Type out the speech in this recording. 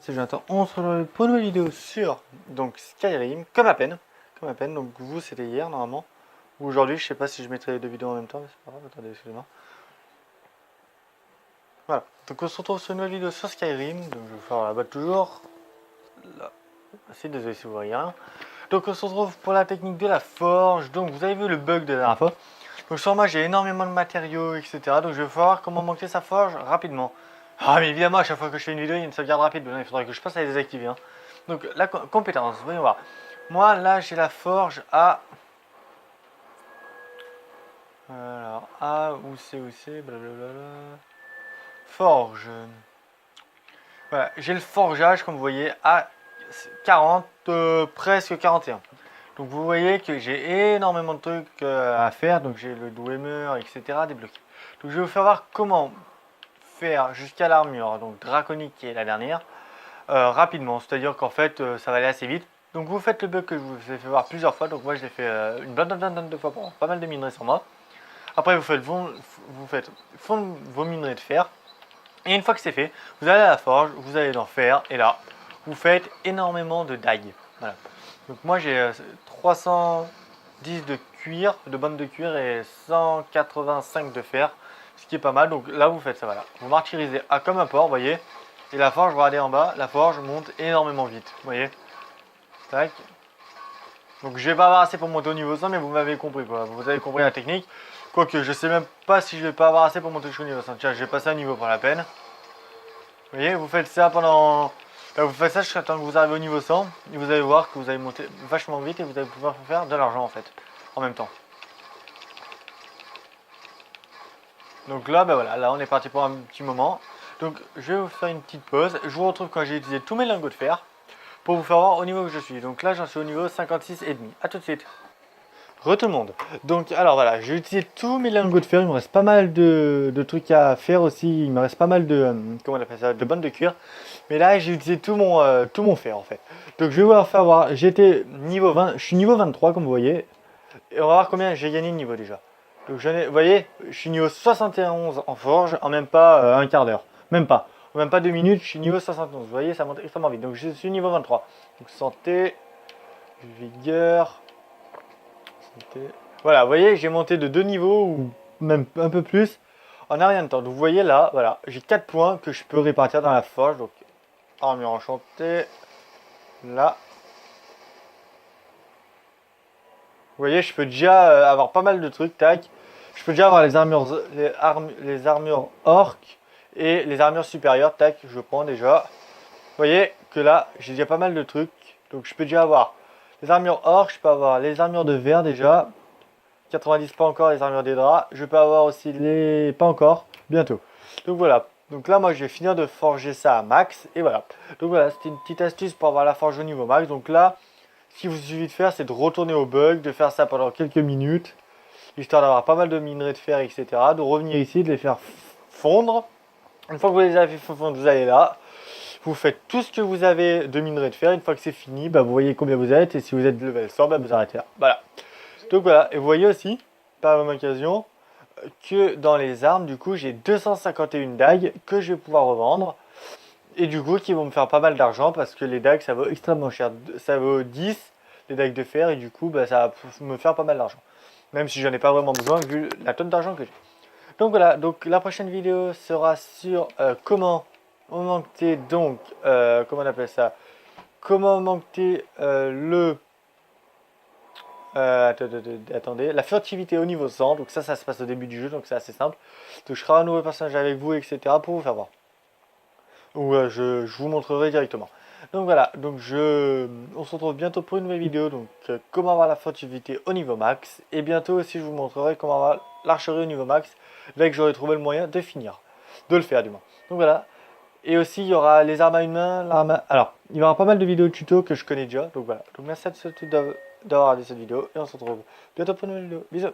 C'est Jonathan, on se retrouve pour une nouvelle vidéo sur donc Skyrim, comme à peine, donc vous c'était hier normalement, ou aujourd'hui, je sais pas si je mettrai les deux vidéos en même temps, mais c'est pas grave, attendez, excusez-moi. Voilà, donc on se retrouve sur une nouvelle vidéo sur Skyrim, donc je vais faire la boîte toujours, là, c'est désolé si vous voyez rien. Donc on se retrouve pour la technique de la forge, donc vous avez vu le bug de la dernière fois, donc sur moi j'ai énormément de matériaux, etc, donc je vais voir comment monter sa forge rapidement. Ah mais évidemment à chaque fois que je fais une vidéo il y a une sauvegarde rapide, il faudrait que je passe à les désactiver. Hein. Donc la compétence, voyons voir. Moi là j'ai la forge à... Alors à où c'est, blablabla. Forge. Voilà, j'ai le forgeage comme vous voyez à 40, presque 41. Donc vous voyez que j'ai énormément de trucs à faire, donc j'ai le Dwemer, etc. débloqué. Donc je vais vous faire voir comment faire jusqu'à l'armure, donc draconique qui est la dernière, rapidement, c'est-à-dire qu'en fait ça va aller assez vite. Donc vous faites le bug que je vous ai fait voir plusieurs fois, donc moi je l'ai fait une bonne de fois pour pas mal de minerais sur moi. Après vous faites fondre vos minerais de fer, et une fois que c'est fait, vous allez à la forge, vous allez dans fer, et là vous faites énormément de dagues. Voilà. Donc moi j'ai 310 de cuir, de bandes de cuir et 185 de fer, ce qui est pas mal. Donc là vous faites ça, voilà. Vous martyrisez à comme un porc, vous voyez. Et la forge, regardez en bas, la forge monte énormément vite, vous voyez. Tac. Donc je vais pas avoir assez pour monter au niveau 100, mais vous m'avez compris quoi. Vous avez compris la technique. Quoique je sais même pas si je vais pas avoir assez pour monter jusqu'au niveau 100. Tiens, je vais passer un niveau pour la peine. Vous voyez, vous faites ça pendant... vous faites ça jusqu'à temps que vous arrivez au niveau 100 et vous allez voir que vous allez monter vachement vite et vous allez pouvoir faire de l'argent en fait, en même temps. Donc là, ben voilà, là on est parti pour un petit moment. Donc je vais vous faire une petite pause. Je vous retrouve quand j'ai utilisé tous mes lingots de fer pour vous faire voir au niveau que je suis. Donc là j'en suis au niveau 56,5. A tout de suite. Re tout le monde. Donc alors voilà, j'ai utilisé tous mes lingots de fer, il me reste pas mal de trucs à faire aussi, il me reste pas mal de comment on appelle ça, de bandes de cuir. Mais là j'ai utilisé tout mon fer en fait. Donc je vais vous faire voir, j'étais niveau 20, je suis niveau 23 comme vous voyez. Et on va voir combien j'ai gagné de niveau déjà. Donc vous voyez, je suis niveau 71 en forge en même pas un quart d'heure. Même pas. En même pas 2 minutes, je suis niveau 71. Vous voyez, ça monte extrêmement vite. Donc je suis niveau 23. Donc santé, vigueur. Voilà, vous voyez, j'ai monté de 2 niveaux ou même un peu plus en un rien de temps. Donc vous voyez là, voilà, j'ai 4 points que je peux répartir dans la forge. Donc armure enchantée, là. Vous voyez, je peux déjà avoir pas mal de trucs, tac. Je peux déjà avoir les armures orques et les armures supérieures, tac, je prends déjà. Vous voyez que là, j'ai déjà pas mal de trucs. Donc je peux déjà avoir les armures orques, je peux avoir les armures de verre déjà. 90 pas encore les armures des draps. Je peux avoir aussi les... pas encore, bientôt. Donc voilà. Donc là moi je vais finir de forger ça à max. Et voilà. Donc voilà, c'était une petite astuce pour avoir la forge au niveau max. Donc là, ce qu'il vous suffit de faire, c'est de retourner au bug, de faire ça pendant quelques minutes. Histoire d'avoir pas mal de minerais de fer, etc. De revenir ici, de les faire fondre. Une fois que vous les avez fait fondre, vous allez là. Vous faites tout ce que vous avez de minerais de fer. Une fois que c'est fini, bah, vous voyez combien vous êtes. Et si vous êtes level 100, bah, vous arrêtez là. Voilà. Donc voilà, et vous voyez aussi, par la même occasion, que dans les armes, du coup, j'ai 251 dagues que je vais pouvoir revendre. Et du coup, qui vont me faire pas mal d'argent parce que les dagues, ça vaut extrêmement cher. Ça vaut 10, les dagues de fer, et du coup, bah, ça va me faire pas mal d'argent. Même si j'en ai pas vraiment besoin vu la tonne d'argent que j'ai. Donc voilà, donc la prochaine vidéo sera sur comment augmenter, donc, comment on appelle ça, comment augmenter attendez, la furtivité au niveau 100, donc ça se passe au début du jeu, donc c'est assez simple. Donc je ferai un nouveau personnage avec vous, etc. pour vous faire voir. Ou je vous montrerai directement. Donc voilà, donc on se retrouve bientôt pour une nouvelle vidéo, donc comment avoir la furtivité au niveau max. Et bientôt aussi je vous montrerai comment avoir l'archerie au niveau max, dès que j'aurai trouvé le moyen de finir. De le faire du moins. Donc voilà. Et aussi il y aura les armes à une main, alors il y aura pas mal de vidéos tuto que je connais déjà. Donc voilà. Donc merci à tous d'avoir regardé cette vidéo et on se retrouve bientôt pour une nouvelle vidéo. Bisous.